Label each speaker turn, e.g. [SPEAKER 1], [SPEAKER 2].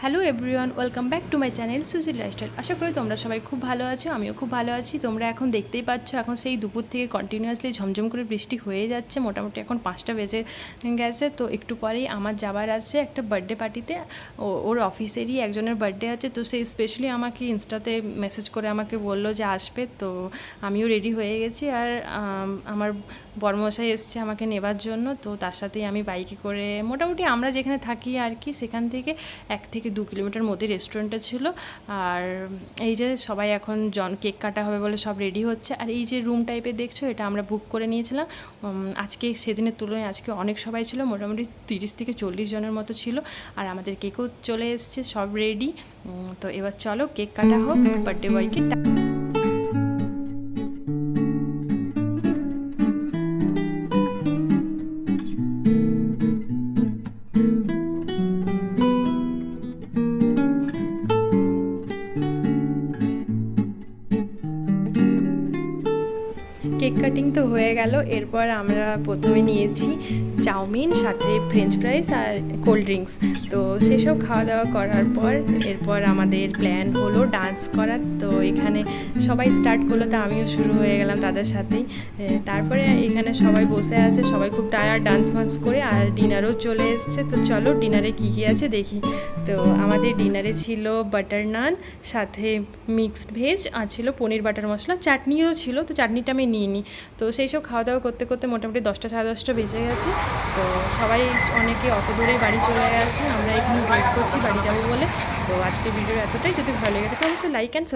[SPEAKER 1] Hello everyone, welcome back to my channel সুজি lifestyle. আশা করি তোমরা সবাই খুব ভালো আছো, আমিও খুব ভালো আছি। তোমরা এখন দেখতেই পাচ্ছ, এখন সেই দুপুর থেকে কন্টিনিউয়াসলি ঝমঝম করে বৃষ্টি হয়ে যাচ্ছে। মোটামুটি এখন 5টা বেজে গেছে। তো একটু পরেই আমার যাবার আছে একটা বার্থডে পার্টিতে। ওর অফিসেরই একজনের বার্থডে আছে, তো সে স্পেশালি আমাকে ইনস্টাতে মেসেজ করে আমাকে বললো যে আসবে। তো আমিও রেডি হয়ে গেছি, আর আমার বরমশাই এসছে আমাকে নেবার জন্য। তো তার সাথেই আমি বাইকে করে, মোটামুটি আমরা যেখানে থাকি আর কি, সেখান থেকে 1 থেকে 2 কিলোমিটার মধ্যে রেস্টুরেন্টটা ছিল। আর এই যে সবাই এখন কেক কাটা হবে বলে সব রেডি হচ্ছে। আর এই যে রুম টাইপের দেখছো, এটা আমরা বুক করে নিয়েছিলাম। আজকে সেদিনের তুলনায় আজকে অনেক সবাই ছিল, মোটামুটি 30 থেকে 40 জনের মতো ছিল। আর আমাদের কেকও চলে এসছে, সব রেডি। তো এবার চলো কেক কাটা হোক, বার্থডে বয়কে। কেক কাটিং তো হয়ে গেল। এরপর আমরা প্রথমে নিয়েছি চাউমিন, সাথে ফ্রেঞ্চ ফ্রাইস আর কোল্ড ড্রিঙ্কস। তো সেসব খাওয়া দাওয়া করার পর এরপর আমাদের প্ল্যান হলো ডান্স করার। তো এখানে সবাই স্টার্ট করলো, তো আমিও শুরু হয়ে গেলাম তাদের সাথেই। তারপরে এখানে সবাই বসে আছে, সবাই খুব টায়ার্ড ডান্স ফান্স করে। আর ডিনারও চলে এসছে। তো চলো ডিনারে কী কী আছে দেখি। তো আমাদের ডিনারে ছিল বাটার নান, সাথে মিক্সড ভেজ, আর ছিল পনির বাটার মশলা, চাটনিও ছিল। তো চাটনিটা আমি নিইনি। তো সেই সব খাওয়া দাওয়া করতে করতে মোটামুটি 10টা সাড়ে 10টা বেজে গেছে। তো সবাই অনেকে অত দূরেই বাড়ি চলে গেছে, আমরা এখানে ওয়েট করছি বাড়ি যাবো বলে। তো আজকে ভিডিও এতটাই। যদি ভালো লেগে থাকে অবশ্যই লাইক অ্যান্ড